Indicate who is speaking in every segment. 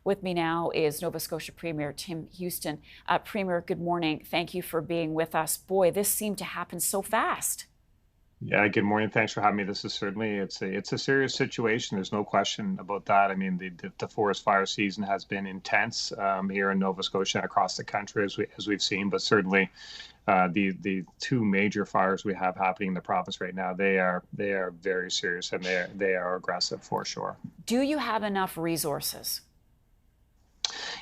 Speaker 1: With me now is Nova Scotia Premier Tim Houston. Premier, good morning. Thank you for being with us. Boy, this seemed to happen so fast.
Speaker 2: Yeah, good morning. Thanks for having me. This is certainly it's a serious situation. There's no question about that. I mean, the forest fire season has been intense here in Nova Scotia and across the country as we've seen, but certainly the two major fires we have happening in the province right now, they are very serious and they are aggressive for sure.
Speaker 1: Do you have enough resources?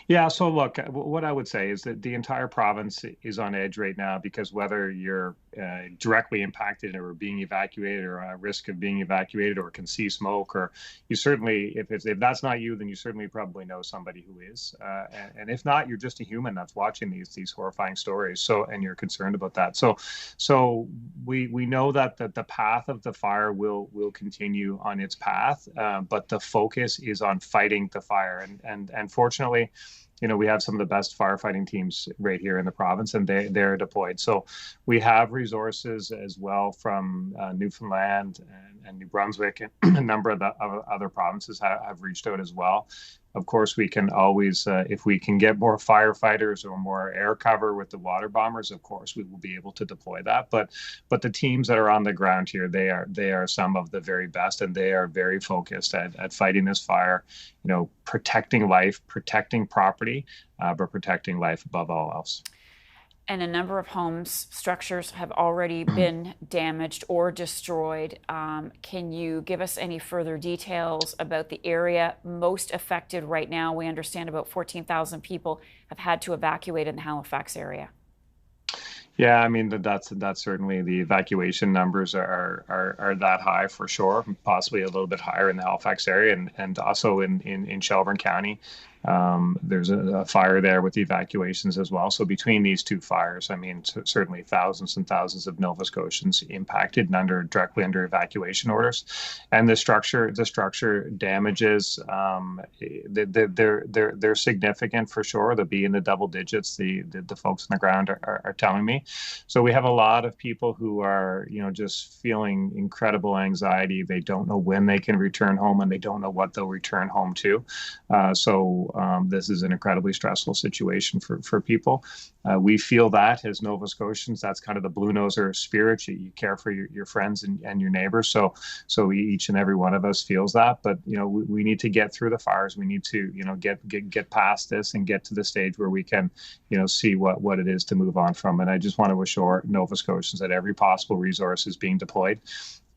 Speaker 2: Yeah, so look, what I would say is that the entire province is on edge right now because whether you're directly impacted or being evacuated or at risk of being evacuated or can see smoke, or you certainly, if that's not you, then you certainly probably know somebody who is. And if not, you're just a human that's watching these horrifying stories. So, and you're concerned about that. So we know that the path of the fire will continue on its path, but the focus is on fighting the fire. And fortunately, we have some of the best firefighting teams right here in the province, and they're deployed. So we have resources as well from Newfoundland and New Brunswick, and a number of the other provinces have reached out as well. Of course, we can always, if we can get more firefighters or more air cover with the water bombers, of course, we will be able to deploy that. But the teams that are on the ground here, they are some of the very best, and they are very focused at fighting this fire, protecting life, protecting property, but protecting life above all else.
Speaker 1: And a number of homes, structures have already been damaged or destroyed. Can you give us any further details about the area most affected right now? We understand about 14,000 people have had to evacuate in the Halifax area.
Speaker 2: Yeah, I mean that's certainly the evacuation numbers are that high for sure, possibly a little bit higher in the Halifax area and also in Shelburne County. There's a fire there with the evacuations as well. So between these two fires, I mean, certainly thousands and thousands of Nova Scotians impacted and directly under evacuation orders. And the structure damages, they're significant for sure. They'll be in the double digits. The folks on the ground are telling me. So we have a lot of people who are, just feeling incredible anxiety. They don't know when they can return home, and they don't know what they'll return home to. So this is an incredibly stressful situation for people. We feel that as Nova Scotians, that's kind of the blue noser spirit. You care for your friends and your neighbors. So each and every one of us feels that. But we need to get through the fires. We need to get past this and get to the stage where we can see what it is to move on from. And I just want to assure Nova Scotians that every possible resource is being deployed.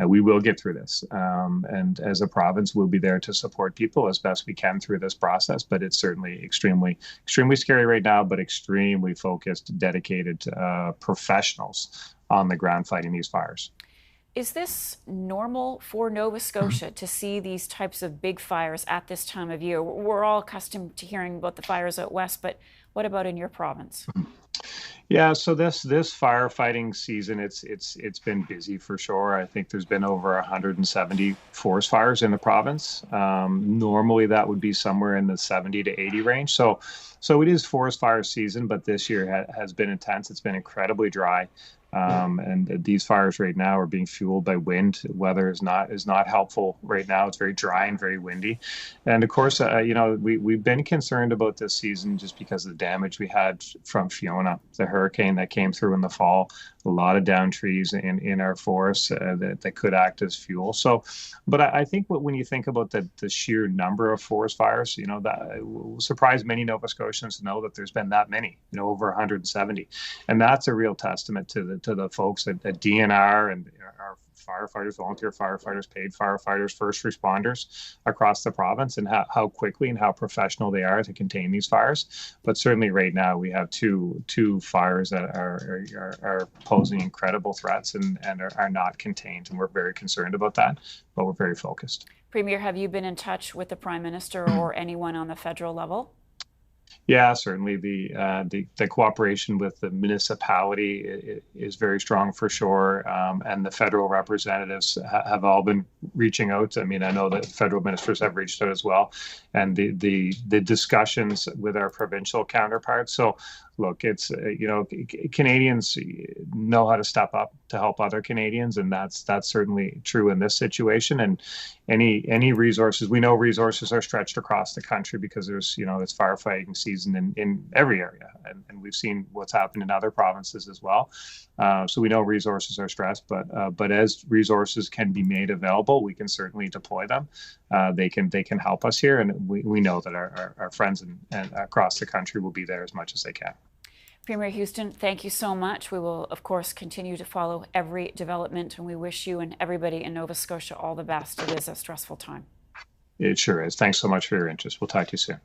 Speaker 2: We will get through this. And as a province, we'll be there to support people as best we can through this process. But it's certainly extremely, extremely scary right now, but extremely focused, dedicated professionals on the ground fighting these fires.
Speaker 1: Is this normal for Nova Scotia to see these types of big fires at this time of year? We're all accustomed to hearing about the fires out west, but what about in your province?
Speaker 2: Yeah, so this firefighting season, it's been busy for sure. I think there's been over 170 forest fires in the province. Normally, that would be somewhere in the 70 to 80 range. So it is forest fire season, but this year has been intense. It's been incredibly dry. And these fires right now are being fueled by wind. Weather is not helpful right now. It's very dry and very windy, and of course, we've been concerned about this season just because of the damage we had from Fiona, the hurricane that came through in the fall. A lot of downed trees in our forests that could act as fuel. So, but I think when you think about the sheer number of forest fires, that will surprise many Nova Scotians to know that there's been that many, over 170, and that's a real testament to the folks at DNR and our firefighters, volunteer firefighters, paid firefighters, first responders across the province, and how quickly and how professional they are to contain these fires. But certainly right now we have two fires that are posing incredible threats and are not contained, and we're very concerned about that, but we're very focused.
Speaker 1: Premier, have you been in touch with the Prime Minister or anyone on the federal level?
Speaker 2: Yeah, certainly the cooperation with the municipality is very strong for sure, and the federal representatives have all been reaching out. I mean, I know that federal ministers have reached out as well, and the discussions with our provincial counterparts. So look, it's Canadians know how to step up to help other Canadians, and that's certainly true in this situation. And any resources, we know resources are stretched across the country because there's it's firefighting season in every area, and we've seen what's happened in other provinces as well. So we know resources are stressed, but as resources can be made available, we can certainly deploy them. They can help us here, and we know that our friends and across the country will be there as much as they can.
Speaker 1: Premier Houston, thank you so much. We will, of course, continue to follow every development, and we wish you and everybody in Nova Scotia all the best. It is a stressful time.
Speaker 2: It sure is. Thanks so much for your interest. We'll talk to you soon.